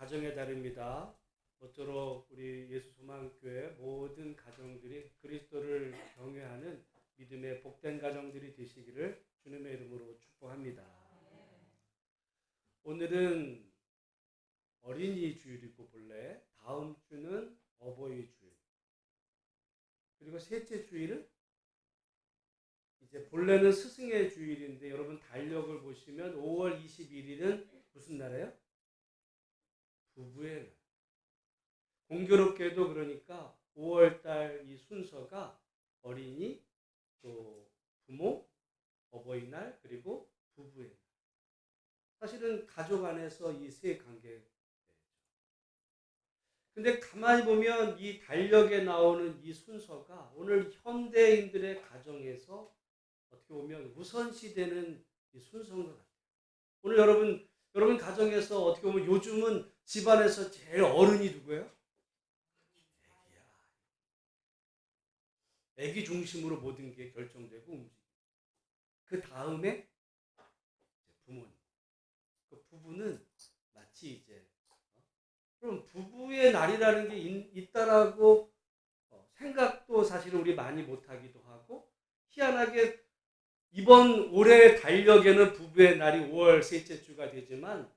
가정의 달입니다. 모쪼록 우리 예수소망교회 모든 가정들이 그리스도를 경외하는 믿음의 복된 가정들이 되시기를 주님의 이름으로 축복합니다. 오늘은 어린이 주일이고 본래 다음 주는 어버이 주일, 그리고 셋째 주일은 이제 본래는 스승의 주일인데, 여러분 달력을 보시면 5월 21일은 무슨 날이에요? 부부의 날. 공교롭게도 그러니까 5월달 이 순서가 어린이, 또 부모, 어버이날, 그리고 부부의 날. 사실은 가족 안에서 이 세 관계. 근데 가만히 보면 이 달력에 나오는 이 순서가 오늘 현대인들의 가정에서 어떻게 보면 우선시되는 이 순서인 것 같아요. 오늘 여러분 가정에서 어떻게 보면 요즘은 집안에서 제일 어른이 누구예요? 애기야. 애기 중심으로 모든 게 결정되고 움직이고, 그 다음에 부모님. 그 부부는 마치 이제 그럼 부부의 날이라는 게 있다라고 생각도 사실은 우리 많이 못하기도 하고, 희한하게 이번 올해 달력에는 부부의 날이 5월 셋째 주가 되지만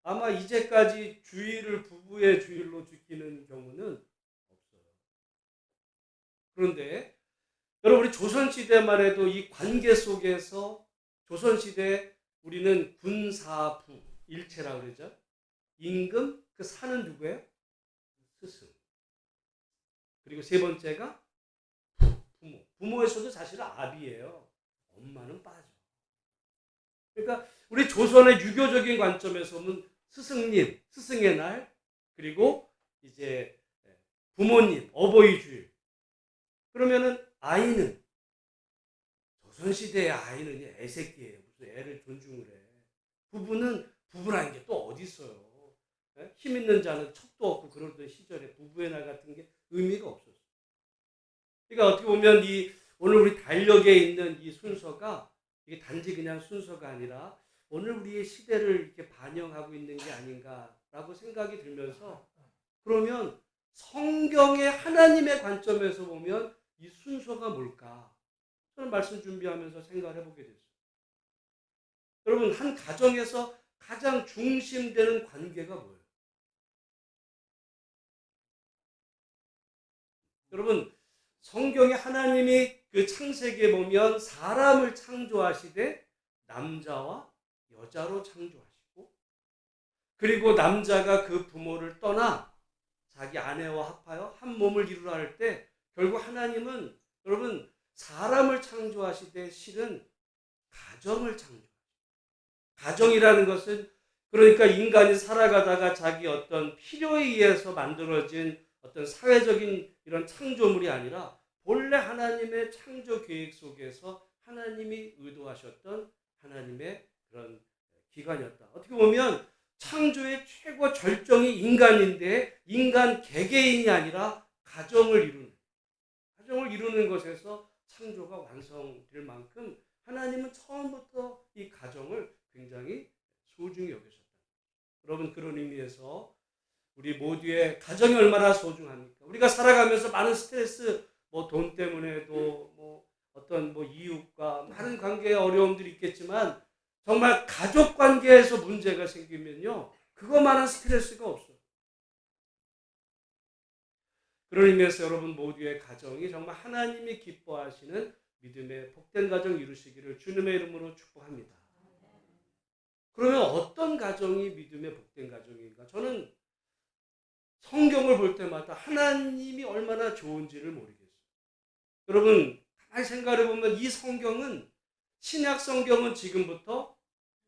아마 이제까지 주일을 부부의 주일로 지키는 경우는 없어요. 그런데 여러분, 우리 조선시대만 해도 이 관계 속에서 조선시대 우리는 군사부 일체라고 그러죠. 임금, 그 사는 누구예요? 스승. 그리고 세 번째가 부모. 부모에서도 사실은 아비예요. 엄마는 빠져. 그러니까 우리 조선의 유교적인 관점에서 보면 스승님, 스승의 날, 그리고 이제 부모님, 어버이 주일. 그러면은 아이는, 조선시대의 아이는 애새끼예요. 무슨 애를 존중을 해. 부부라는 게 또 어디 있어요. 힘 있는 자는 척도 없고 그러던 시절에 부부의 날 같은 게 의미가 없었어요. 그러니까 어떻게 보면 오늘 우리 달력에 있는 이 순서가 이게 단지 그냥 순서가 아니라 오늘 우리의 시대를 이렇게 반영하고 있는 게 아닌가라고 생각이 들면서, 그러면 성경의 하나님의 관점에서 보면 이 순서가 뭘까? 저는 말씀 준비하면서 생각을 해보게 됐어요. 여러분, 한 가정에서 가장 중심되는 관계가 뭐예요? 여러분, 성경에 하나님이 그 창세기에 보면 사람을 창조하시되 남자와 여자로 창조하시고, 그리고 남자가 그 부모를 떠나 자기 아내와 합하여 한 몸을 이루라 할 때 결국 하나님은 여러분 사람을 창조하시되 실은 가정을 창조하시고, 가정이라는 것은 그러니까 인간이 살아가다가 자기 어떤 필요에 의해서 만들어진 어떤 사회적인 이런 창조물이 아니라 본래 하나님의 창조 계획 속에서 하나님이 의도하셨던 하나님의 그런 기관이었다. 어떻게 보면 창조의 최고 절정이 인간인데, 인간 개개인이 아니라 가정을 이루는 것에서 창조가 완성될 만큼 하나님은 처음부터 이 가정을 굉장히 소중히 여기셨다. 여러분, 그런 의미에서 우리 모두의 가정이 얼마나 소중합니까? 우리가 살아가면서 많은 스트레스, 돈 때문에도 어떤 이웃과 많은 관계의 어려움들이 있겠지만, 정말 가족 관계에서 문제가 생기면요, 그거만한 스트레스가 없어요. 그런 의미에서 여러분 모두의 가정이 정말 하나님이 기뻐하시는 믿음의 복된 가정 이루시기를 주님의 이름으로 축복합니다. 그러면 어떤 가정이 믿음의 복된 가정인가? 저는 성경을 볼 때마다 하나님이 얼마나 좋은지를 모르겠어요. 여러분, 가만히 생각해 보면 이 성경은, 신약 성경은 지금부터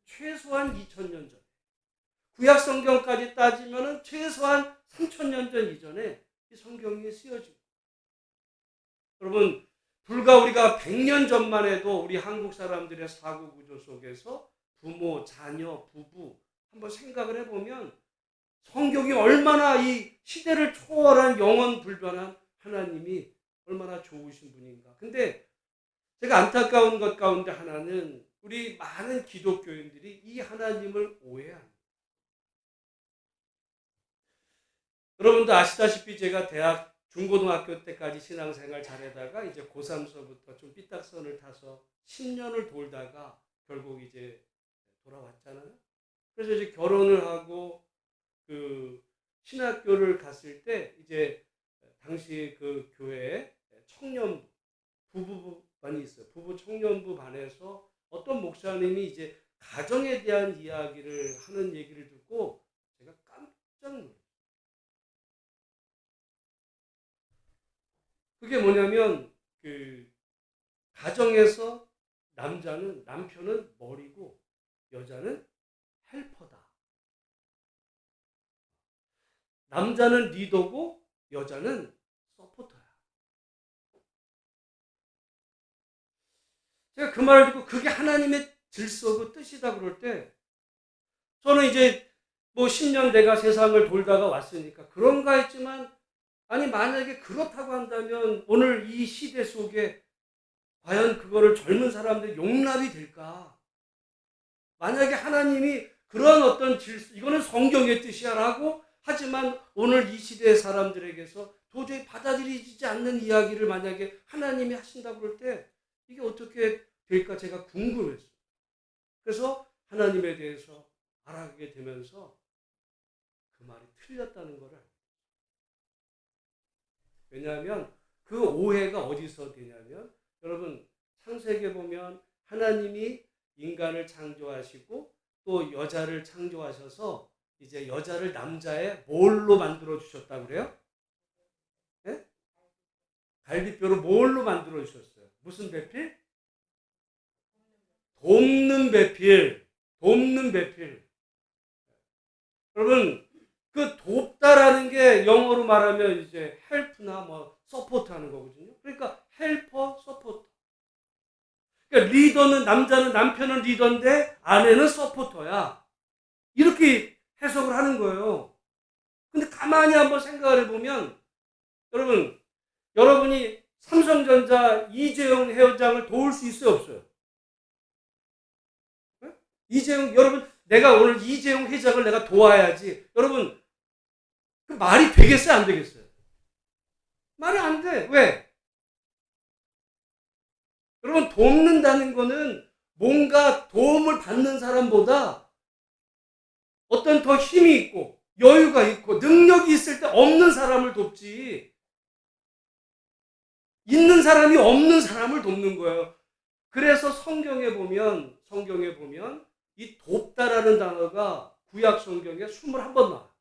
최소한 2000년 전, 구약 성경까지 따지면 최소한 3000년 전 이전에 이 성경이 쓰여지고, 여러분 불과 우리가 100년 전만 해도 우리 한국 사람들의 사고 구조 속에서 부모, 자녀, 부부 한번 생각을 해보면 성경이 얼마나 이 시대를 초월한 영원 불변한 하나님이 얼마나 좋으신 분인가. 근데 제가 안타까운 것 가운데 하나는 우리 많은 기독교인들이 이 하나님을 오해합니다. 여러분도 아시다시피 제가 대학 중고등학교 때까지 신앙생활 잘하다가 이제 고3서부터 좀 삐딱선을 타서 10년을 돌다가 결국 이제 돌아왔잖아요. 그래서 이제 결혼을 하고 그 신학교를 갔을 때 이제 당시 그 교회에 청년부 부부반이 있어요. 부부 청년부 반에서 어떤 목사님이 이제 가정에 대한 이야기를 하는 얘기를 듣고 제가 깜짝 놀랐어요. 그게 뭐냐면 그 가정에서 남편은 머리고 여자는 헬퍼다. 남자는 리더고 여자는 서포터야. 제가 그 말을 듣고 그게 하나님의 질서고 뜻이다 그럴 때 저는 이제 뭐 10년 내가 세상을 돌다가 왔으니까 그런가 했지만 아니 만약에 그렇다고 한다면 오늘 이 시대 속에 과연 그거를 젊은 사람들 용납이 될까? 만약에 하나님이 그런 어떤 질서, 이거는 성경의 뜻이야 라고 하지만 오늘 이 시대의 사람들에게서 도저히 받아들이지 않는 이야기를 만약에 하나님이 하신다고 그럴 때 이게 어떻게 될까 제가 궁금했어요. 그래서 하나님에 대해서 알아가게 되면서 그 말이 틀렸다는 것을 알고 있어요. 왜냐하면 그 오해가 어디서 되냐면 여러분 창세기에 보면 하나님이 인간을 창조하시고 또 여자를 창조하셔서 이제 여자를 남자의 뭘로 만들어 주셨다고 그래요? 네? 갈비뼈로 뭘로 만들어 주셨어요? 무슨 배필? 돕는 배필. 돕는 배필. 여러분 그 돕다라는 게 영어로 말하면 이제 헬프나 뭐 서포트 하는 거거든요. 그러니까 헬퍼, 서포터. 그러니까 리더는 남편은 리더인데 아내는 서포터야. 이렇게 해석을 하는 거예요. 근데 가만히 한번 생각을 해보면 여러분이 삼성전자 이재용 회장을 도울 수 있어요, 없어요? 네? 여러분 내가 오늘 이재용 회장을 내가 도와야지. 여러분 그 말이 되겠어요, 안 되겠어요? 말이 안 돼. 왜? 여러분 돕는다는 거는 뭔가 도움을 받는 사람보다 어떤 더 힘이 있고 여유가 있고 능력이 있을 때 없는 사람을 돕지 있는 사람이 없는 사람을 돕는 거예요. 그래서 성경에 보면 이 돕다라는 단어가 구약 성경에 21번 나와요.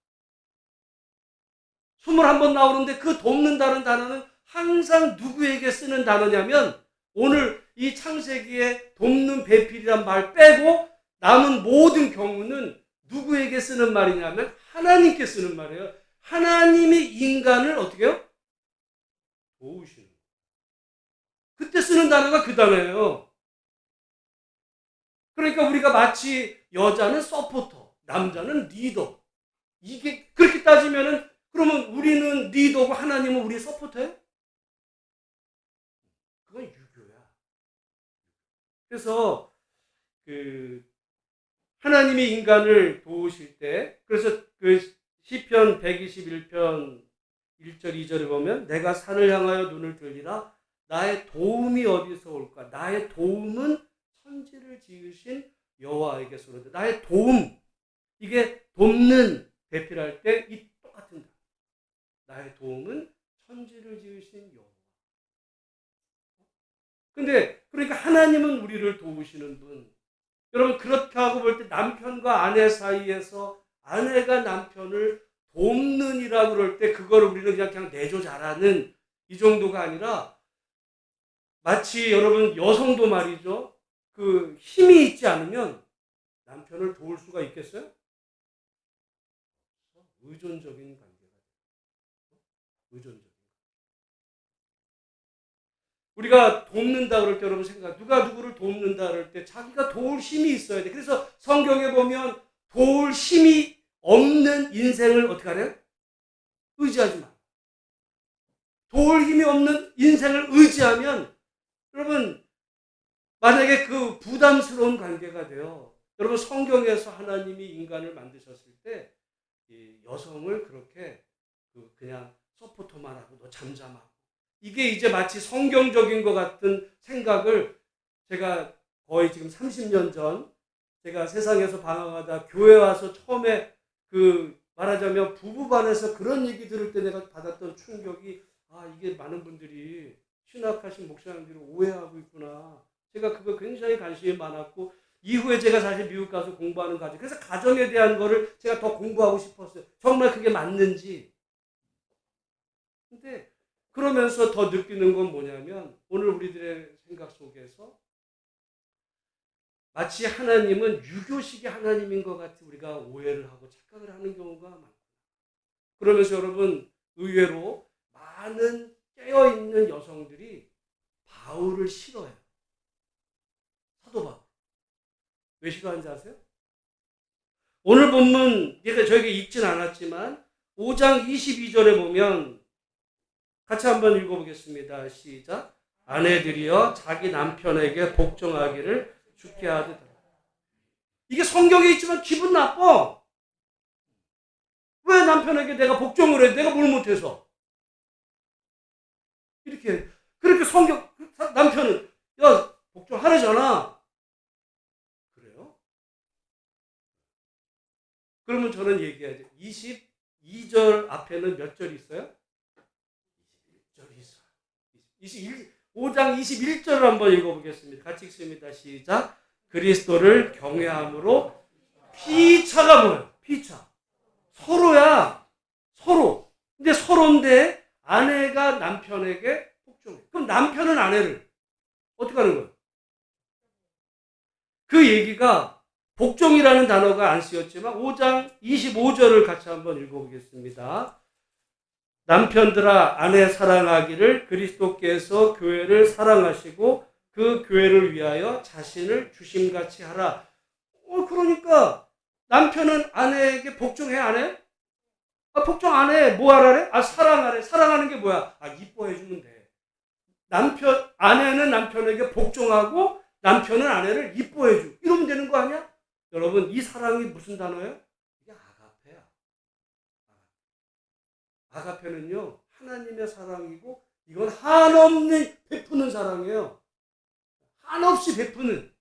21번 나오는데 그 돕는다는 단어는 항상 누구에게 쓰는 단어냐면 오늘 이 창세기에 돕는 배필이란 말 빼고 남은 모든 경우는 누구에게 쓰는 말이냐면 하나님께 쓰는 말이에요. 하나님이 인간을 어떻게 해요? 도우시는 거예요. 그때 쓰는 단어가 그 단어예요. 그러니까 우리가 마치 여자는 서포터, 남자는 리더. 이게 그렇게 따지면은 그러면 우리는 리더고 하나님은 우리의 서포터예요? 그건 유교야. 그래서 그 하나님이 인간을 도우실 때 그래서 그 시편 121편 1절 2절에 보면 내가 산을 향하여 눈을 들리라 나의 도움이 어디서 올까? 나의 도움은 천지를 지으신 여호와에게서 오는데 나의 도움 이게 돕는 배필할 때 이 똑같은 다. 나의 도움은 천지를 지으신 여호와. 근데 그러니까 하나님은 우리를 도우시는 분. 여러분 그렇게 하고 볼 때 남편과 아내 사이에서 아내가 남편을 돕는이라고 그럴 때 그걸 우리는 그냥 내조 잘하는 이 정도가 아니라 마치 여러분 여성도 말이죠. 그 힘이 있지 않으면 남편을 도울 수가 있겠어요? 의존적인 관계가 돼요. 의존적. 우리가 돕는다 그럴 때 여러분 생각, 누가 누구를 돕는다 그럴 때 자기가 도울 힘이 있어야 돼. 그래서 성경에 보면 도울 힘이 없는 인생을 어떻게 하래요? 의지하지 마. 도울 힘이 없는 인생을 의지하면 여러분 만약에 그 부담스러운 관계가 돼요. 여러분 성경에서 하나님이 인간을 만드셨을 때 이 여성을 그렇게 그냥 서포터만 하고 너 잠잠하고. 이게 이제 마치 성경적인 것 같은 생각을 제가 거의 지금 30년 전 제가 세상에서 방황하다 교회 와서 처음에 말하자면 부부반에서 그런 얘기 들을 때 내가 받았던 충격이 이게 많은 분들이 신학하신 목사님들이 오해하고 있구나. 제가 그거 굉장히 관심이 많았고 이후에 제가 사실 미국 가서 공부하는 과정 그래서 가정에 대한 거를 제가 더 공부하고 싶었어요. 정말 그게 맞는지. 근데 그러면서 더 느끼는 건 뭐냐면 오늘 우리들의 생각 속에서 마치 하나님은 유교식의 하나님인 것 같이 우리가 오해를 하고 착각을 하는 경우가 많구나. 그러면서 여러분 의외로 많은 깨어있는 여성들이 바울을 싫어해요. 사도 바울. 왜 싫어하는지 아세요? 오늘 본문 저에게 읽진 않았지만 5장 22절에 보면 같이 한번 읽어보겠습니다. 시작. 아내들이여 자기 남편에게 복종하기를 주께 하듯. 이게 성경에 있지만 기분 나빠. 왜 남편에게 내가 복종을 해? 내가 뭘 못해서. 그렇게 남편은 야 복종하래잖아. 그래요? 그러면 저는 얘기해야죠. 22절 앞에는 몇 절이 있어요? 21절이 있어요. 5장 21절을 한번 읽어보겠습니다. 같이 읽습니다. 시작. 그리스도를 경외함으로 피차가 뭐예요? 피차. 서로야. 서로. 근데 서로인데 아내가 남편에게 복종해. 그럼 남편은 아내를 어떻게 하는 거예요? 그 얘기가 복종이라는 단어가 안 쓰였지만 5장 25절을 같이 한번 읽어보겠습니다. 남편들아 아내 사랑하기를 그리스도께서 교회를 사랑하시고 그 교회를 위하여 자신을 주심같이 하라. 그러니까 남편은 아내에게 복종해 안 해? 복종 안 해. 뭐 하라래? 사랑하래. 사랑하는 게 뭐야? 이뻐해 주면 돼. 아내는 남편에게 복종하고 남편은 아내를 이뻐해 주. 이러면 되는 거 아니야? 여러분 이 사랑이 무슨 단어예요? 이게 아가페야. 아가페는요 하나님의 사랑이고 이건 한없는 베푸는 사랑이에요. 한없이 베푸는.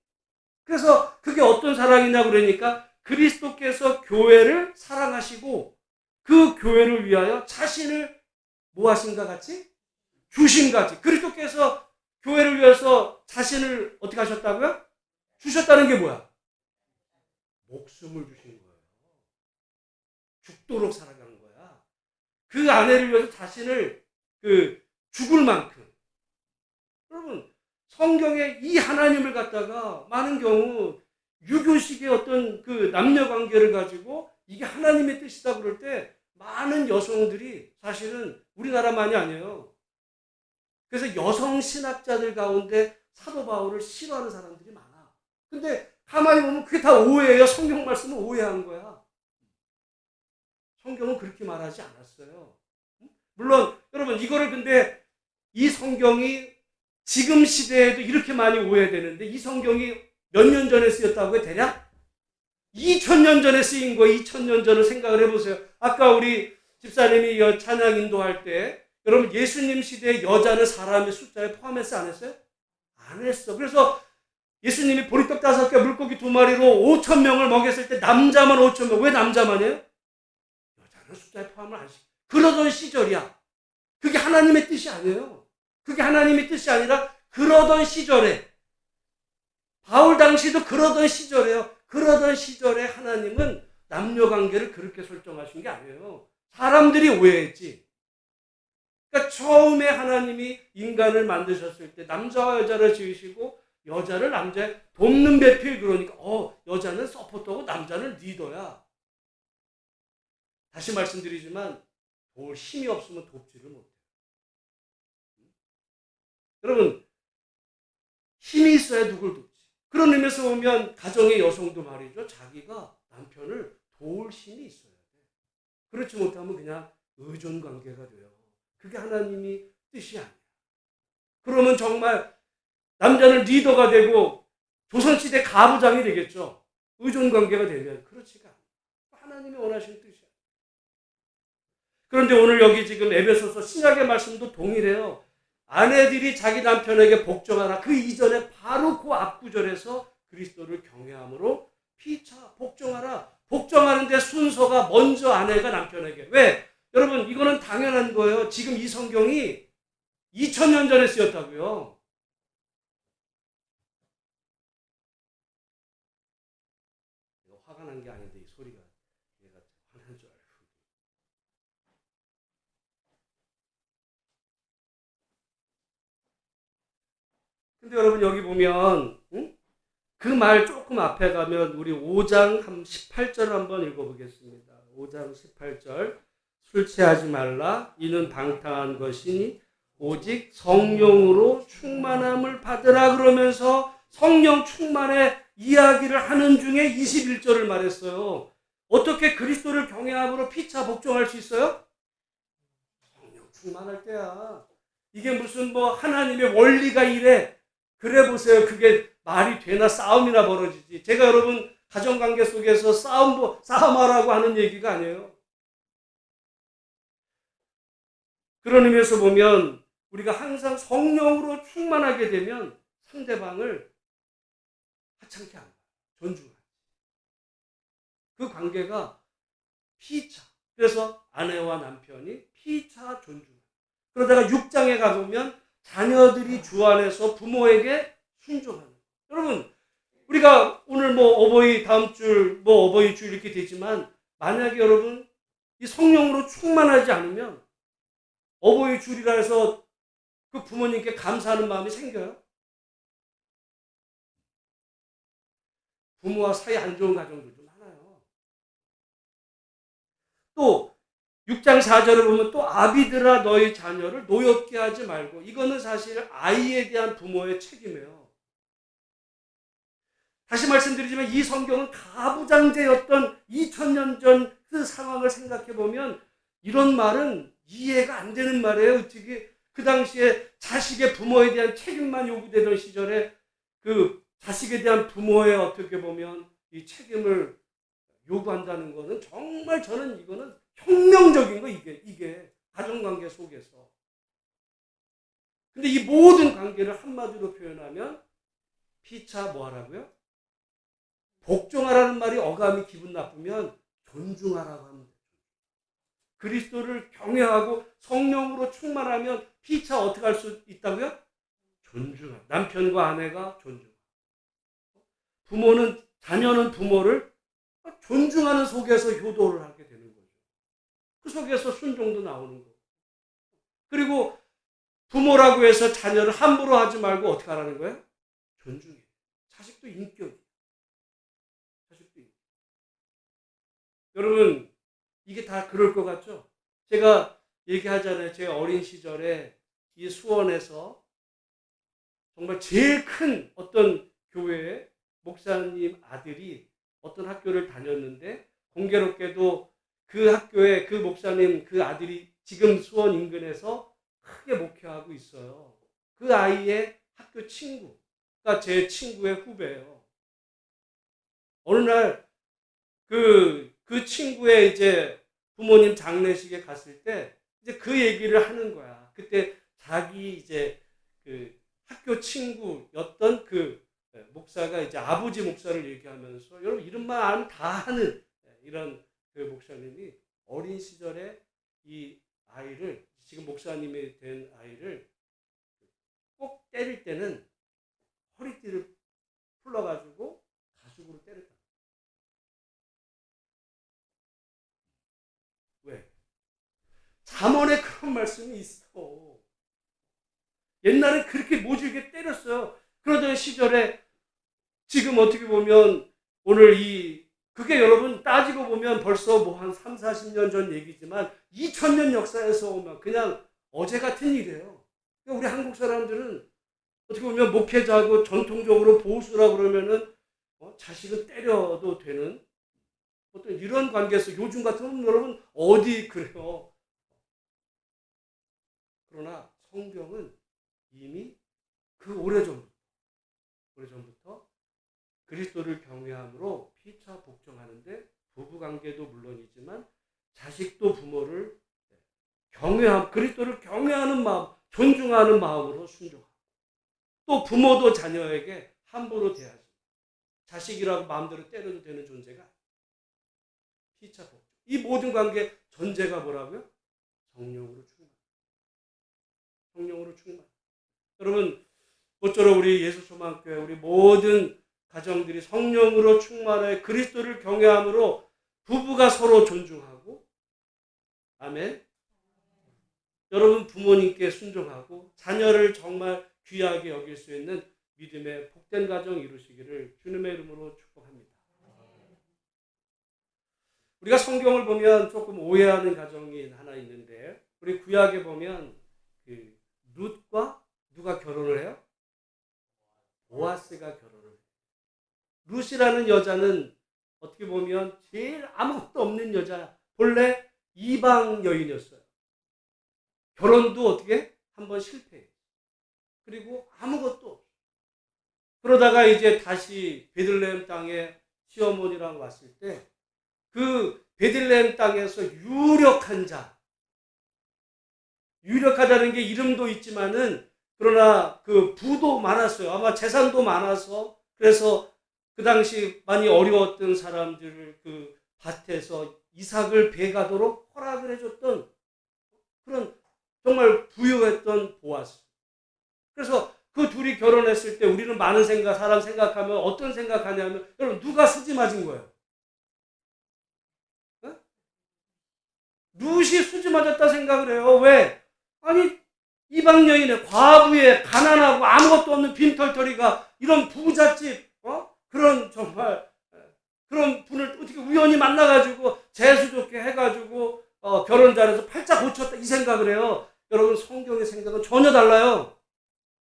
그래서 그게 어떤 사랑이냐 그러니까 그리스도께서 교회를 사랑하시고 그 교회를 위하여 자신을 뭐 하신가 같이? 주신같이. 그리스도께서 교회를 위해서 자신을 어떻게 하셨다고요? 주셨다는 게 뭐야? 목숨을 주신 거예요. 죽도록 살아가는 거야. 그 아내를 위해서 자신을 죽을 만큼. 여러분 성경에 이 하나님을 갖다가 많은 경우 유교식의 어떤 남녀 관계를 가지고 이게 하나님의 뜻이다 그럴 때 많은 여성들이 사실은 우리나라만이 아니에요. 그래서 여성 신학자들 가운데 사도 바울을 싫어하는 사람들이 많아. 근데 가만히 보면 그게 다 오해예요. 성경 말씀은 오해한 거야. 성경은 그렇게 말하지 않았어요. 물론 여러분 이거를 근데 이 성경이 지금 시대에도 이렇게 많이 오해되는데 이 성경이 몇 년 전에 쓰였다고 해도 되냐? 2000년 전에 쓰인 거 2000년 전을 생각을 해보세요. 아까 우리 집사님이 찬양 인도할 때 여러분 예수님 시대에 여자는 사람의 숫자에 포함했어 안 했어요? 안 했어. 그래서 예수님이 보리떡 5개 물고기 2마리로 5,000명을 먹였을 때 남자만 5,000명. 왜 남자만이에요? 여자는 숫자에 포함을 안 시켜. 그러던 시절이야. 그게 하나님의 뜻이 아니에요. 그게 하나님의 뜻이 아니라 그러던 시절에 바울 당시도 그러던 시절에요. 그러던 시절에 하나님은 남녀관계를 그렇게 설정하신 게 아니에요. 사람들이 오해했지. 그러니까 처음에 하나님이 인간을 만드셨을 때 남자와 여자를 지으시고 여자를 남자의 돕는 배필 그러니까 여자는 서포터고 남자는 리더야. 다시 말씀드리지만 도울 힘이 없으면 돕지를 못해요. 여러분 힘이 있어야 누굴 돕지. 그런 의미에서 보면 가정의 여성도 말이죠. 자기가 남편을 도울 힘이 있어야 돼. 그렇지 못하면 그냥 의존 관계가 돼요. 그게 하나님이 뜻이 아니야. 그러면 정말 남자는 리더가 되고 조선시대 가부장이 되겠죠. 의존 관계가 되면 그렇지가 않아요. 하나님이 원하시는 뜻이야. 그런데 오늘 여기 지금 에베소서 신약의 말씀도 동일해요. 아내들이 자기 남편에게 복종하라. 그 이전에 바로 그 앞구절에서 그리스도를 경외함으로 피차 복종하라. 복종하는데 순서가 먼저 아내가 남편에게. 왜? 여러분 이거는 당연한 거예요. 지금 이 성경이 2000년 전에 쓰였다고요. 화가 난 게 아닌데 이 소리가 얘가 화난 줄 알고. 근데 여러분 여기 보면 그 말 조금 앞에 가면 우리 5장 18절 한번 읽어보겠습니다. 5장 18절 술 취하지 말라 이는 방탕한 것이니 오직 성령으로 충만함을 받으라 그러면서 성령 충만의 이야기를 하는 중에 21절을 말했어요. 어떻게 그리스도를 경외함으로 피차 복종할 수 있어요? 성령 충만할 때야. 이게 무슨 뭐 하나님의 원리가 이래. 그래 보세요. 그게 말이 되나 싸움이나 벌어지지. 제가 여러분 가정관계 속에서 싸움하라고 하는 얘기가 아니에요. 그런 의미에서 보면 우리가 항상 성령으로 충만하게 되면 상대방을 하찮게 한다. 존중한다. 그 관계가 피차. 그래서 아내와 남편이 피차 존중. 그러다가 6장에 가보면 자녀들이 주 안에서 부모에게 순종하는. 여러분 우리가 오늘 뭐 어버이 다음 줄 뭐 어버이 줄 이렇게 되지만 만약에 여러분 이 성령으로 충만하지 않으면 어버이 줄이라 해서 그 부모님께 감사하는 마음이 생겨요? 부모와 사이 안 좋은 가정들도 많아요. 또 6장 4절을 보면 또 아비들아 너희 자녀를 노엽게 하지 말고 이거는 사실 아이에 대한 부모의 책임이에요. 다시 말씀드리지만 이 성경은 가부장제였던 2000년 전 그 상황을 생각해 보면 이런 말은 이해가 안 되는 말이에요. 어떻게 그 당시에 자식의 부모에 대한 책임만 요구되던 시절에 그 자식에 대한 부모의 어떻게 보면 이 책임을 요구한다는 것은 정말 저는 이거는 혁명적인 거 이게 가정관계 속에서. 근데 이 모든 관계를 한마디로 표현하면 피차 뭐 하라고요? 복종하라는 말이 어감이 기분 나쁘면 존중하라고 합니다. 그리스도를 경외하고 성령으로 충만하면 피차 어떻게 할 수 있다고요? 존중하라. 남편과 아내가 존중하라. 부모는 자녀는 부모를 존중하는 속에서 효도를 하게 되는 거죠. 그 속에서 순종도 나오는 거고. 그리고 부모라고 해서 자녀를 함부로 하지 말고 어떻게 하라는 거예요? 존중해. 자식도 인격이에요. 자식도 인격. 여러분 이게 다 그럴 것 같죠? 제가 얘기하잖아요. 제 어린 시절에 이 수원에서 정말 제일 큰 어떤 교회에 목사님 아들이 어떤 학교를 다녔는데 공교롭게도 그 학교에 그 목사님 그 아들이 지금 수원 인근에서 크게 목회하고 있어요. 그 아이의 학교 친구가 제 친구의 후배예요. 어느 날 그 친구의 이제 부모님 장례식에 갔을 때 이제 그 얘기를 하는 거야. 그때 자기 이제 그 학교 친구였던 그 목사가 이제 아버지 목사를 얘기하면서 여러분 이름만 알면 다 하는 이런 그 목사님이 어린 시절에 이 아이를 지금 목사님이 된 아이를 꼭 때릴 때는 허리띠를 풀러가지고 가죽으로 때렸다. 왜? 잠언에 그런 말씀이 있어. 옛날에 그렇게 모질게 때렸어요. 그러던 시절에 지금 어떻게 보면 오늘 그게 여러분 따지고 보면 벌써 뭐 한 3, 40년 전 얘기지만 2000년 역사에서 오면 그냥 어제 같은 일이에요. 우리 한국 사람들은 어떻게 보면 목회자고 전통적으로 보수라 그러면은 자식은 때려도 되는 어떤 이런 관계에서 요즘 같으면 여러분 어디 그래요. 그러나 성경은 이미 그 오래전부터 그리스도를 경외함으로 피차 복종하는데 부부관계도 물론이지만 자식도 부모를 그리스도를 경외하는 마음, 존중하는 마음으로 순종하고, 또 부모도 자녀에게 함부로 대하지. 자식이라고 마음대로 때려도 되는 존재가 피차 복종. 이 모든 관계 전제가 뭐라고요? 성령으로 충만. 성령으로 충만. 여러분, 모쪼록 우리 예수소망교회 우리 모든 가정들이 성령으로 충만해 그리스도를 경외함으로 부부가 서로 존중하고, 아멘. 여러분 부모님께 순종하고 자녀를 정말 귀하게 여길 수 있는 믿음의 복된 가정 이루시기를 주님의 이름으로 축복합니다. 우리가 성경을 보면 조금 오해하는 가정이 하나 있는데, 우리 구약에 보면 그 룻과 누가 결혼을 해요? 보아스가 결혼을 해요. 룻이라는 여자는 어떻게 보면 제일 아무것도 없는 여자, 본래 이방 여인이었어요. 결혼도 어떻게 한번 실패해요. 그리고 아무것도 없어요. 그러다가 이제 다시 베들레헴 땅에 시어머니랑 왔을 때 그 베들레헴 땅에서 유력한 자, 유력하다는 게 이름도 있지만은 그러나 그 부도 많았어요. 아마 재산도 많아서, 그래서 그 당시 많이 어려웠던 사람들을 그 밭에서 이삭을 베가도록 허락을 해줬던 그런 정말 부유했던 보아스. 그래서 그 둘이 결혼했을 때 우리는 많은 사람 생각하면 어떤 생각하냐면, 여러분 누가 수지 맞은 거예요? 어? 룻이 수지 맞았다 생각을 해요. 왜? 아니 이방 여인의 과부의 가난하고 아무것도 없는 빈털터리가 이런 부잣집, 그런 정말 그런 분을 어떻게 우연히 만나가지고 재수 좋게 해가지고 결혼 잘해서 팔자 고쳤다 이 생각을 해요. 여러분 성경의 생각은 전혀 달라요.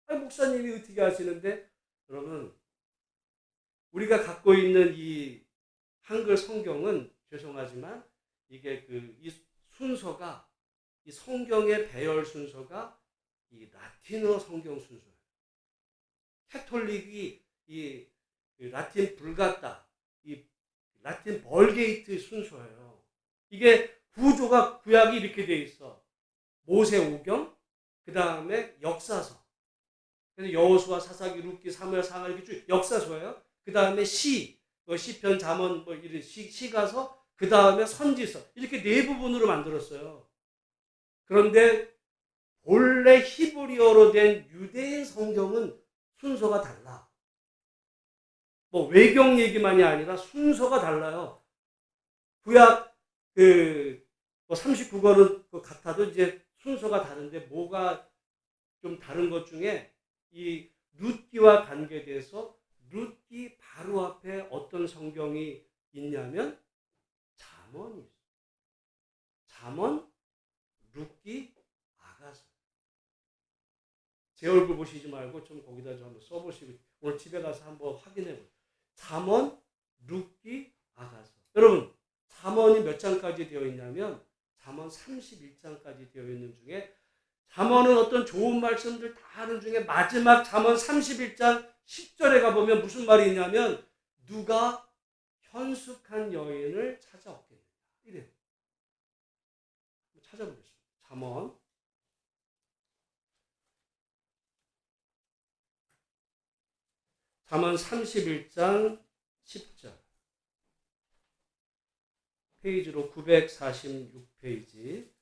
아니, 목사님이 어떻게 하시는데, 여러분 우리가 갖고 있는 이 한글 성경은 죄송하지만 이게 이 순서가, 이 성경의 배열 순서가 이 라틴어 성경 순서예요. 캐톨릭이 이 라틴 불가타, 이 라틴 벌게이트 순서예요. 이게 구조가 구약이 이렇게 돼 있어. 모세오경, 그 다음에 역사서. 그래서 여호수아, 사사기, 룻기, 사무엘, 상하 이렇게 쭉 역사서예요. 그 다음에 시편, 잠언 이런 시가서, 그 다음에 선지서, 이렇게 네 부분으로 만들었어요. 그런데 본래 히브리어로 된 유대인 성경은 순서가 달라. 뭐 외경 얘기만이 아니라 순서가 달라요. 구약 39권은 같아도 이제 순서가 다른데, 뭐가 좀 다른 것 중에 이 룻기와 관계돼서 룻기 바로 앞에 어떤 성경이 있냐면 잠언이 있어요. 잠언, 룻기, 아가서. 제 얼굴 보시지 말고 좀 거기다 좀 한번 써보시고 오늘 집에 가서 한번 확인해 보세요. 잠언, 룻기, 아가서. 여러분 잠언이 몇 장까지 되어 있냐면 잠언 31장까지 되어 있는 중에, 잠언은 어떤 좋은 말씀들 다 하는 중에 마지막 잠언 31장 10절에 가보면 무슨 말이 있냐면, 누가 현숙한 여인을 찾아오겠느냐 이래요. 찾아보겠습니다. 잠언 31장 10절, 페이지로 946페이지.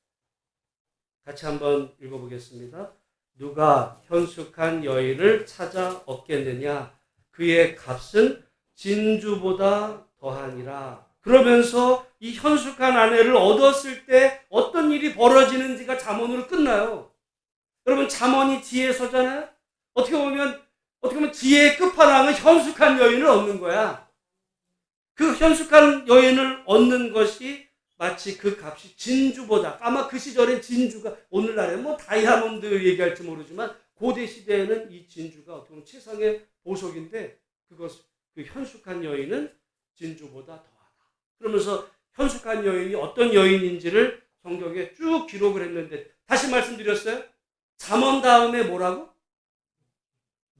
같이 한번 읽어보겠습니다. 누가 현숙한 여인을 찾아 얻겠느냐, 그의 값은 진주보다 더하니라. 그러면서 이 현숙한 아내를 얻었을 때 어떤 일이 벌어지는지가 잠언으로 끝나요. 여러분 잠언이 지혜서잖아요. 어떻게 보면 지혜의 끝판왕은 현숙한 여인을 얻는 거야. 그 현숙한 여인을 얻는 것이 마치 그 값이 진주보다, 아마 그 시절엔 진주가, 오늘날에 뭐 다이아몬드 얘기할지 모르지만 고대 시대에는 이 진주가 어떻게 보면 최상의 보석인데, 그 현숙한 여인은 진주보다 더하다. 그러면서 현숙한 여인이 어떤 여인인지를 성경에 쭉 기록을 했는데, 다시 말씀드렸어요. 잠언 다음에 뭐라고?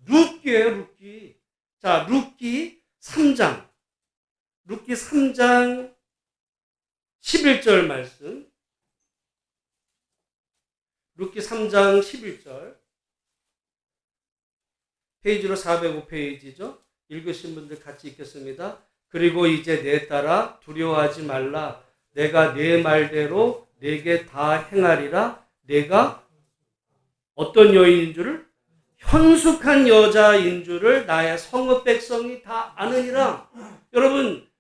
룻기예요, 룻기. 자, 룻기 3장 11절 말씀. 룻기 3장 11절. 페이지로 405페이지죠. 읽으신 분들 같이 읽겠습니다. 그리고 이제 내 딸아 두려워하지 말라. 내가 내 말대로 내게 다 행하리라. 내가 어떤 여인인 줄을, 현숙한 여자인 줄을 나의 성읍 백성이 다 아느니라. 여러분,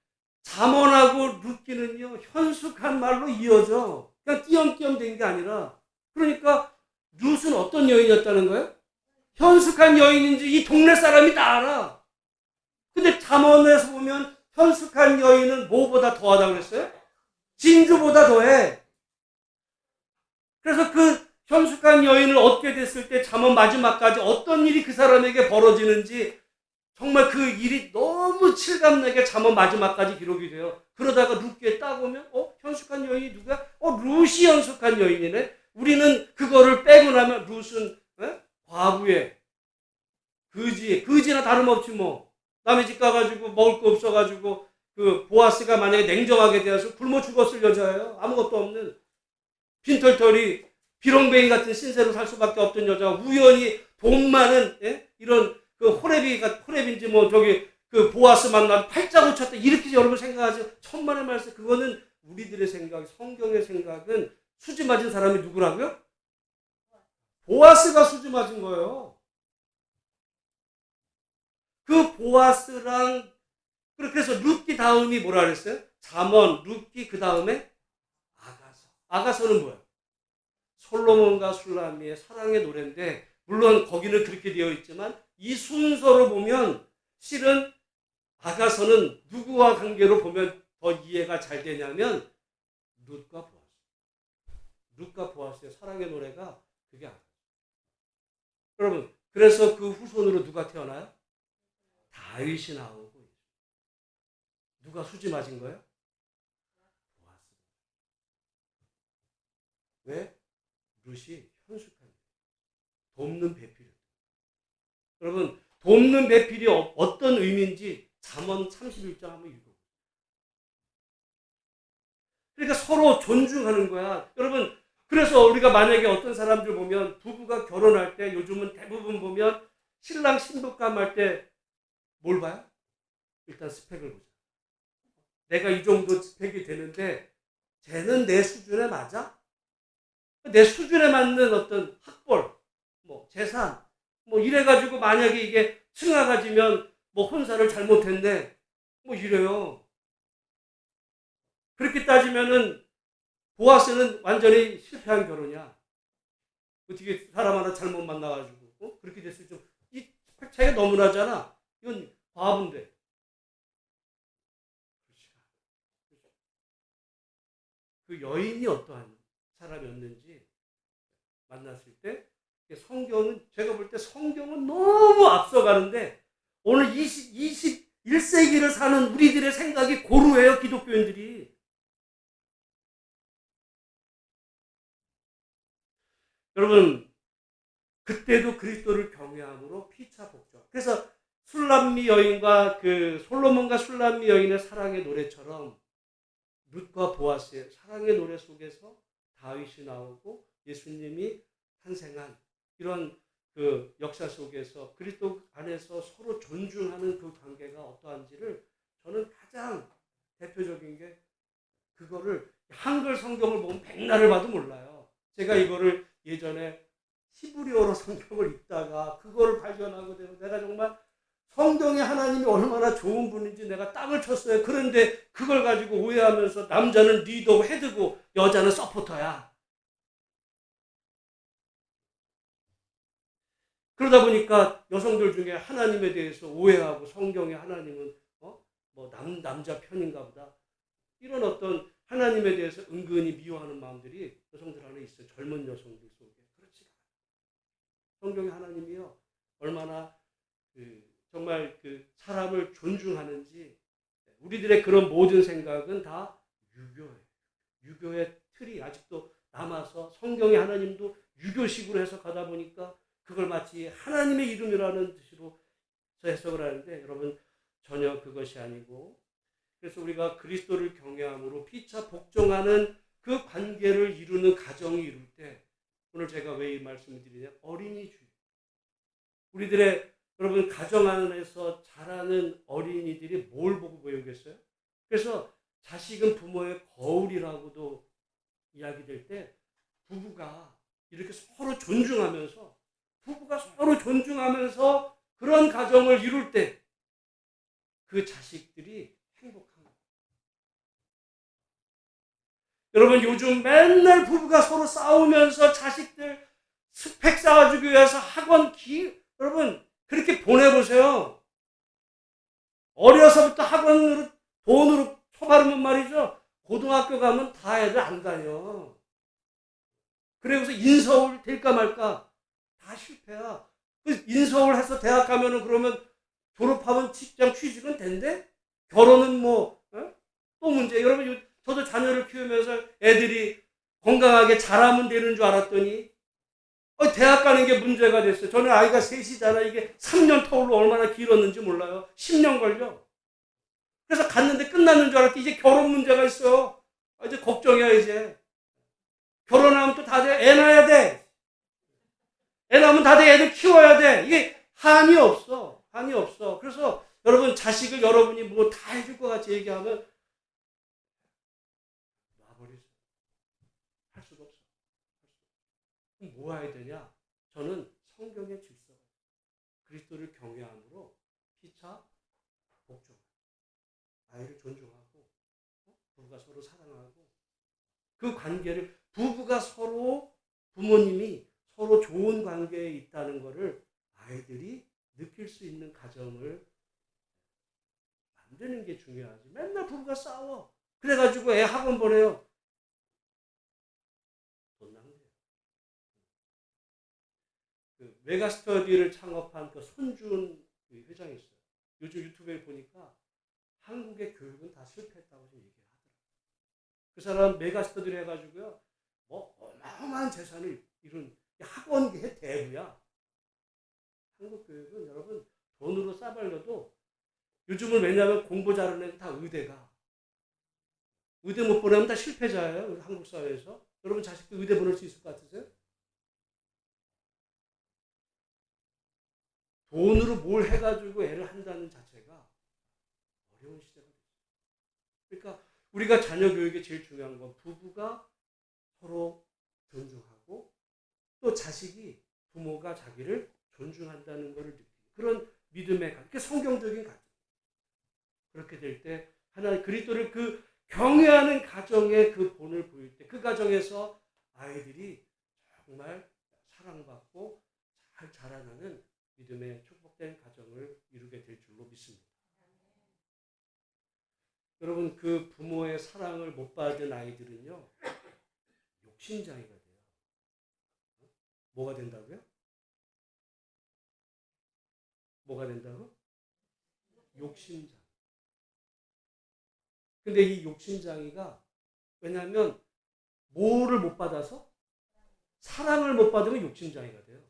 잠언하고 룻기는요 현숙한 말로 이어져. 그냥 띄엄띄엄 된 게 아니라, 그러니까 룻은 어떤 여인이었다는 거예요? 현숙한 여인인지 이 동네 사람이 다 알아. 근데 잠언에서 보면 현숙한 여인은 뭐보다 더하다고 그랬어요? 진주보다 더해. 그래서 그 현숙한 여인을 얻게 됐을 때 잠언 마지막까지 어떤 일이 그 사람에게 벌어지는지 정말 그 일이 너무 실감나게 잠언 마지막까지 기록이 돼요. 그러다가 룻기에 딱 보면 현숙한 여인이 누구야? 룻이 현숙한 여인이네. 우리는 그거를 빼고 나면 룻은 과부의 거지나 다름없지 뭐. 남의 집 가가지고 먹을 거 없어가지고 그 보아스가 만약에 냉정하게 되어서 굶어 죽었을 여자예요. 아무것도 없는 빈털털이 비렁뱅이 같은 신세로 살 수밖에 없던 여자가 우연히 돈 많은 이런 그 호렙인지 뭐 저기 그 보아스 만나서 팔자 고쳤다 이렇게 여러분 생각하죠. 천만의 말씀. 그거는 우리들의 생각, 성경의 생각은 수지 맞은 사람이 누구라고요? 보아스가 수지 맞은 거예요. 그 보아스랑, 그래서 룻기 다음이 뭐라 그랬어요? 잠언, 룻기, 그 다음에 아가서. 아가서는 뭐야? 솔로몬과 술람미의 사랑의 노래인데, 물론 거기는 그렇게 되어 있지만 이 순서로 보면 실은 아가서는 누구와 관계로 보면 더 이해가 잘 되냐면 룻과 보아스. 룻과 보아스의 사랑의 노래가 그게 아가서. 여러분, 그래서 그 후손으로 누가 태어나요? 다윗이 나오고. 누가 수지 맞은 거예요? 보아스. 왜? 룻이 현숙한, 돕는 배필이. 여러분, 돕는 배필이 어떤 의미인지 잠언 31장 한번 읽어보세요. 그러니까 서로 존중하는 거야. 여러분, 그래서 우리가 만약에 어떤 사람들 보면 부부가 결혼할 때 요즘은 대부분 보면 신랑 신부감 할 때 뭘 봐요? 일단 스펙을 보자. 내가 이 정도 스펙이 되는데 쟤는 내 수준에 맞아? 내 수준에 맞는 어떤 학벌, 뭐 재산, 뭐 이래가지고 만약에 이게 승하가 지면 뭐 혼사를 잘못했네, 뭐 이래요. 그렇게 따지면은 보아스는 완전히 실패한 결혼이야. 어떻게 사람 하나 잘못 만나가지고 그렇게 됐을 좀, 이 스펙 차이가 너무 나잖아. 이건 과부인데. 그 여인이 어떠한 사람이었는지 만났을 때, 성경은, 제가 볼 때 성경은 너무 앞서가는데 오늘 21세기를 사는 우리들의 생각이 고루해요. 기독교인들이. 여러분, 그때도 그리스도를 경외함으로 피차 복종. 그래서 술람미 여인과 그 솔로몬과 술람미 여인의 사랑의 노래처럼 룻과 보아스의 사랑의 노래 속에서 다윗이 나오고 예수님이 탄생한 이런 그 역사 속에서 그리스도 안에서 서로 존중하는 그 관계가 어떠한지를 저는 가장 대표적인 게, 그거를 한글 성경을 보면 백날을 봐도 몰라요. 제가 이거를 예전에 히브리어로 성경을 읽다가 그거를 발견하고 내가 정말 성경에 하나님이 얼마나 좋은 분인지 내가 땅을 쳤어요. 그런데 그걸 가지고 오해하면서 남자는 리더고 헤드고 여자는 서포터야. 그러다 보니까 여성들 중에 하나님에 대해서 오해하고 성경에 하나님은 뭐 남자 편인가 보다, 이런 어떤 하나님에 대해서 은근히 미워하는 마음들이 여성들 안에 있어요. 젊은 여성들 속에. 그렇지 않아요. 성경의 하나님이요 얼마나 정말 그 사람을 존중하는지. 우리들의 그런 모든 생각은 다 유교예요. 유교의 틀이 아직도 남아서 성경의 하나님도 유교식으로 해석하다 보니까 그걸 마치 하나님의 이름이라는 뜻으로 해석을 하는데, 여러분 전혀 그것이 아니고, 그래서 우리가 그리스도를 경외함으로 피차 복종하는 그 관계를 이루는 가정이 이룰 때, 오늘 제가 우리들의 여러분 가정 안에서 자라는 어린이들이 뭘 보고 배우겠어요? 그래서 자식은 부모의 거울이라고도 이야기될 때 부부가 이렇게 서로 존중하면서 그런 가정을 이룰 때 그 자식들이 행복한 거예요. 여러분 요즘 맨날 부부가 서로 싸우면서 자식들 스펙 쌓아주기 위해서 여러분 그렇게 보내보세요. 어려서부터 학원으로 돈으로 쳐바르면 말이죠. 고등학교 가면 다 애들 안 다녀. 그래서 인서울 될까 말까 다 실패야. 인서울 해서 대학 가면은 그러면 졸업하면 직장 취직은 된대? 결혼은 또 문제. 여러분 저도 자녀를 키우면서 애들이 건강하게 자라면 되는 줄 알았더니 대학 가는 게 문제가 됐어요. 저는 아이가 셋이잖아. 이게 3년 터울로 얼마나 길었는지 몰라요. 10년 걸려. 그래서 갔는데 끝났는 줄 알았더니 이제 결혼 문제가 있어요. 이제 걱정이야 이제. 결혼하면 또 다들 애 낳아야 돼. 애 낳으면 다들 애들 키워야 돼. 이게 한이 없어. 그래서 여러분 자식을 여러분이 뭐 다 해줄 것 같이 얘기하면 놔버리세요. 할 수가 없어. 그럼 뭐 해야 되냐? 저는 성경의 질서, 그리스도를 경외함으로 피차 복종, 아이를 존중하고 부부가 서로 사랑하고 그 관계를 부부가 서로 부모님이 서로 좋은 관계에 있다는 것을 아이들이 느낄 수 있는 가정을 만드는 게 중요하지. 맨날 부부가 싸워. 그래가지고 애 학원 보내요. 돈 낭비야. 그 메가스터디를 창업한 그 손준 회장이 있어요. 요즘 유튜브에 보니까 한국의 교육은 다 실패했다고 좀 얘기를 하더라고요. 그 사람 메가스터디를 해가지고요. 어마어마한 재산을 이룬 학원계 대부야. 한국 교육은 여러분 돈으로 싸발려도 요즘은 왜냐하면 공부 잘하는 애들 다 의대 못 보내면 다 실패자예요. 한국 사회에서. 여러분 자식들 의대 보낼 수 있을 것 같으세요? 돈으로 뭘 해가지고 애를 한다는 자체가 어려운 시대가 됐어요. 그러니까 우리가 자녀 교육에 제일 중요한 건 부부가 서로 존중하고 또 자식이 부모가 자기를 존중한다는 것을 느끼는 그런 믿음의 가정, 성경적인 가정. 그렇게 될 때 하나님 그리스도를 그 경외하는 가정의 그 본을 보일 때 그 가정에서 아이들이 정말 사랑받고 잘 자라나는 믿음의 축복된 가정을 이루게 될 줄로 믿습니다. 여러분 그 부모의 사랑을 못 받은 아이들은요 욕심장애가 돼요. 뭐가 된다고요? 뭐가 된다고? 욕심장. 근데 이 욕심장애가 왜냐하면 뭐를 못 받아서? 사랑을 못 받으면 욕심장애가 돼요.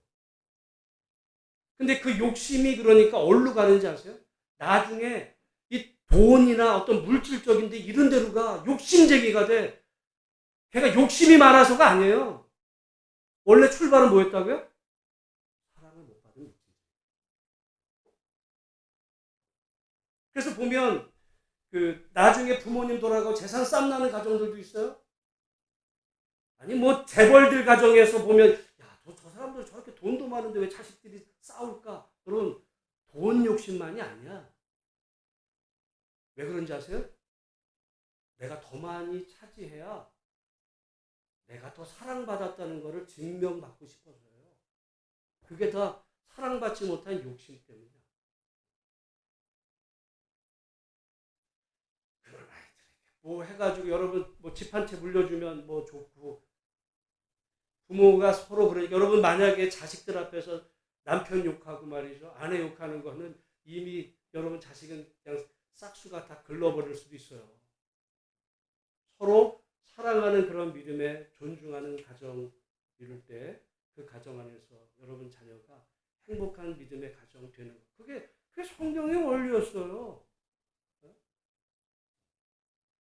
근데 그 욕심이 그러니까 어디로 가는지 아세요? 나중에 이 돈이나 어떤 물질적인데 이런 데로가 욕심쟁이가 돼. 걔가 욕심이 많아서가 아니에요. 원래 출발은 뭐였다고요? 사랑을 못 받은 욕심. 그래서 보면 그 나중에 부모님 돌아가고 재산 쌈나는 가정들도 있어요. 아니 뭐 재벌들 가정에서 보면 야, 저 사람들 저렇게 돈도 많은데 왜 자식들이 싸울까? 여러분 돈 욕심만이 아니야. 왜 그런지 아세요? 내가 더 많이 차지해야 내가 더 사랑받았다는 것을 증명받고 싶어서요. 그게 다 사랑받지 못한 욕심 때문이야. 그런 아이들에게 뭐 해가지고 여러분 뭐 집 한 채 물려주면 뭐 좋고 부모가 서로 그러니까 여러분 만약에 자식들 앞에서 남편 욕하고 말이죠. 아내 욕하는 거는 이미 여러분 자식은 그냥 싹수가 다 글러버릴 수도 있어요. 서로 사랑하는 그런 믿음에 존중하는 가정 이룰 때 그 가정 안에서 여러분 자녀가 행복한 믿음의 가정 되는 거. 그게 성경의 원리였어요.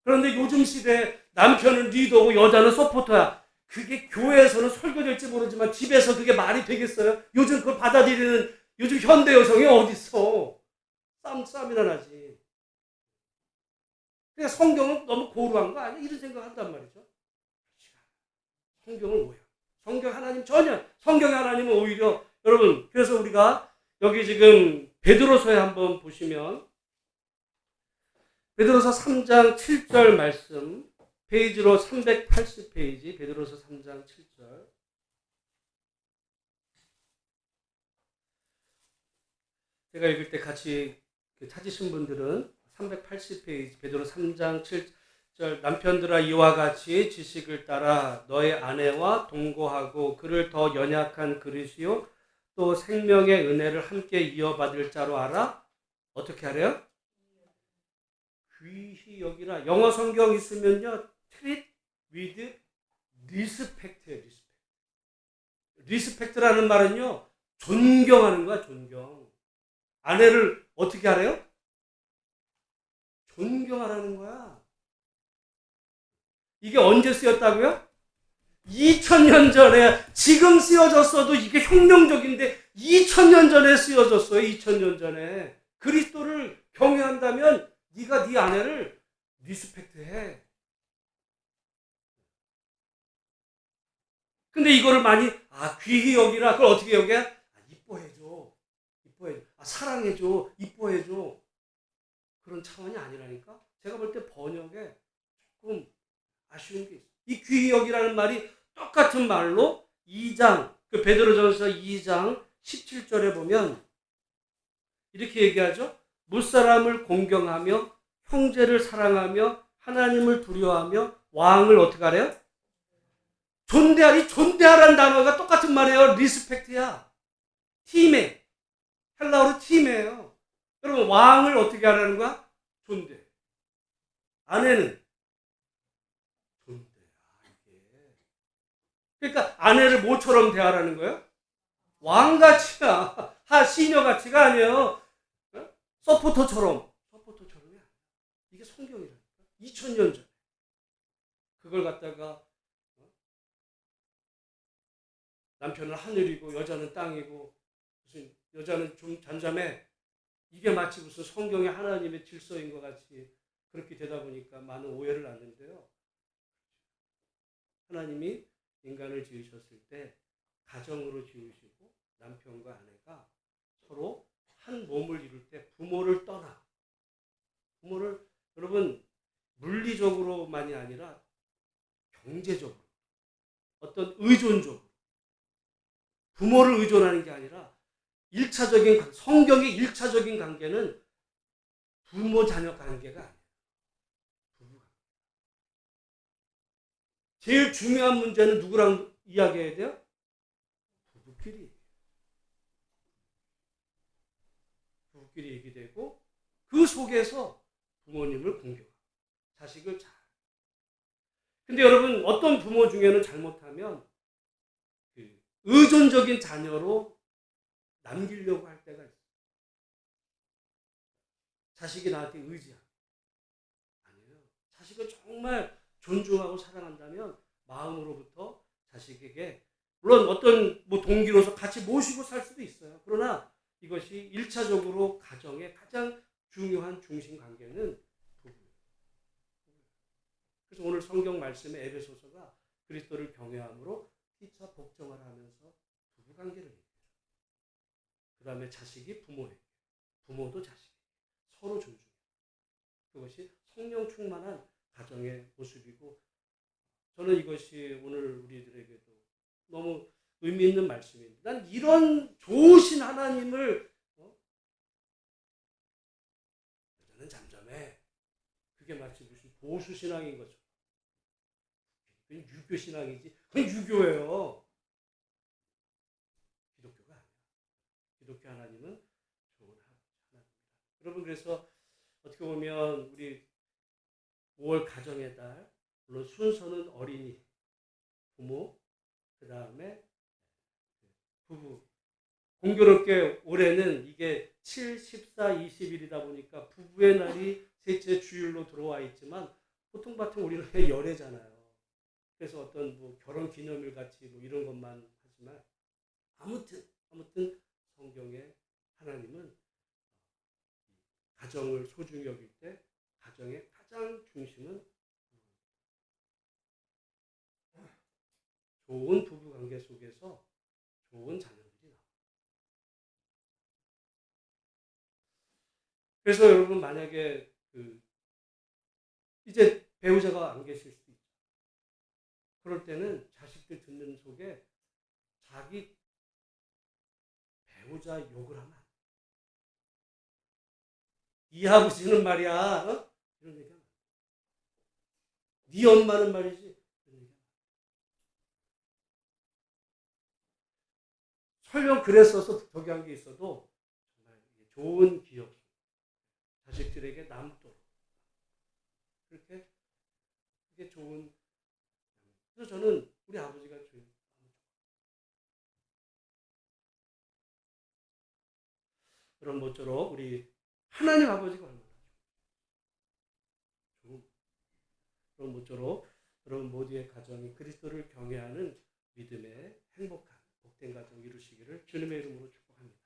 그런데 요즘 시대에 남편은 리더고 여자는 서포터야. 그게 교회에서는 설교될지 모르지만 집에서 그게 말이 되겠어요? 요즘 그걸 받아들이는 요즘 현대 여성이 어디 있어? 쌈이나 나지. 그러니까 성경은 너무 고루한 거 아니야? 이런 생각 한단 말이죠. 성경은 뭐야? 성경 하나님 전혀, 성경의 하나님은 오히려, 여러분, 그래서 우리가 여기 지금 베드로서에 한번 보시면, 베드로서 3장 7절 말씀, 페이지로 380페이지, 베드로서 3장 7절. 제가 읽을 때 같이 찾으신 분들은 380페이지, 베드로 3장 7절, 남편들아 이와 같이 지식을 따라 너의 아내와 동거하고 그를 더 연약한 그릇이요 또 생명의 은혜를 함께 이어받을 자로 알아? 어떻게 하래요? 귀히 여기라. 영어 성경 있으면요, treat with respect예요. 리스펙트라는 말은요, 존경하는 거야, 존경. 아내를 어떻게 하래요? 존경하라는 거야. 이게 언제 쓰였다고요? 2000년 전에. 지금 쓰여졌어도 이게 혁명적인데 2000년 전에 쓰여졌어요. 2000년 전에. 그리스도를 경외한다면 네가 네 아내를 리스펙트해. 근데 이거를 많이 귀히 여기라. 그걸 어떻게 여겨? 이뻐해줘. 이뻐해줘. 사랑해줘. 이뻐해줘. 그런 차원이 아니라니까. 제가 볼 때 번역에 조금 아쉬운 게 있어요. 이 귀히 여기라는 말이 똑같은 말로 2장, 그 베드로전서 2장 17절에 보면 이렇게 얘기하죠. 무사람을 공경하며 형제를 사랑하며 하나님을 두려워하며 왕을 어떻게 하래요? 존대하리. 존대하라는 단어가 똑같은 말이에요. 리스펙트야. 팀에. 헬라어로 팀이에요. 여러분, 왕을 어떻게 하라는 거야? 존대. 아내는 존대. 그러니까 아내를 뭐처럼 대하라는 거예요? 왕같이야. 시녀같이가 아니에요. 서포터처럼. 서포터처럼이야. 이게 성경이라니까. 2000년 전에. 그걸 갖다가 남편은 하늘이고 여자는 땅이고 무슨 여자는 좀 잠잠해. 이게 마치 무슨 성경의 하나님의 질서인 것 같이 그렇게 되다 보니까 많은 오해를 낳는데요. 하나님이 인간을 지으셨을 때 가정으로 지으시고 남편과 아내가 서로 한 몸을 이룰 때 부모를 떠나. 부모를 여러분 물리적으로만이 아니라 경제적으로 어떤 의존적으로 부모를 의존하는 게 아니라 1차적인 성경의 1차적인 관계는 부모 자녀 관계가 아니에요. 부부가. 제일 중요한 문제는 누구랑 이야기해야 돼요? 부부끼리. 부부끼리 얘기되고 그 속에서 부모님을 공경하고 자식을 잘. 근데 여러분 어떤 부모 중에는 잘못하면 의존적인 자녀로 남기려고 할 때가 있어요. 자식이 나한테 의지하고. 아니에요. 자식을 정말 존중하고 사랑한다면 마음으로부터 자식에게 물론 어떤 동기로서 같이 모시고 살 수도 있어요. 그러나 이것이 1차적으로 가정의 가장 중요한 중심 관계는 부부예요. 그래서 오늘 성경 말씀의 에베소서가 그리스도를 경외함으로 피차 복종을 하면서 부부 관계를 얘기해요. 그 다음에 자식이 부모에게, 부모도 자식에게 서로 존중해요. 그것이 성령 충만한 가정의 모습이고 저는 이것이 오늘 우리들에게도 너무 의미 있는 말씀입니다. 난 이런 좋으신 하나님을 여자는 잠잠해. 그게 마치 무슨 보수신앙인 것처럼. 그건 유교신앙이지. 그건 유교예요. 기독교가 아니야. 기독교 하나님은 좋은 하나님입니다. 여러분 그래서 어떻게 보면 우리 5월 가정의 달 물론 순서는 어린이, 부모, 그 다음에 부부. 공교롭게 올해는 이게 7, 14, 20일이다 보니까 부부의 날이 셋째 주일로 들어와 있지만 보통 같은 우리는 열애잖아요. 그래서 어떤 결혼 기념일 같이 이런 것만 하지만 아무튼 성경에 하나님은 가정을 소중히 여길 때 가정의 가장 중심은 좋은 부부관계 속에서 좋은 자녀들이 나와요. 그래서 여러분 만약에 이제 배우자가 안 계실 수도 있죠. 그럴 때는 자식들 듣는 속에 자기 배우자 욕을 하면 안 돼. 네 아버지는 말이야, 이런 얘기 하면 안 돼. 네 엄마는 말이지, 이런 얘기 하면 안 돼. 설령 그랬어서 덕이한 게 있어도 정말 좋은 기억, 자식들에게 남도록 그렇게 그게 좋은. 그래서 저는 우리 아버지가 그런 모쪼록 우리 하나님 아버지가 얼마나 좋은 그런 모쪼록 여러분 모두의 가정이 그리스도를 경외하는 믿음의 행복한 복된 가정 이루시기를 주님의 이름으로 축복합니다.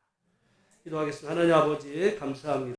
기도하겠습니다. 하나님 아버지 감사합니다.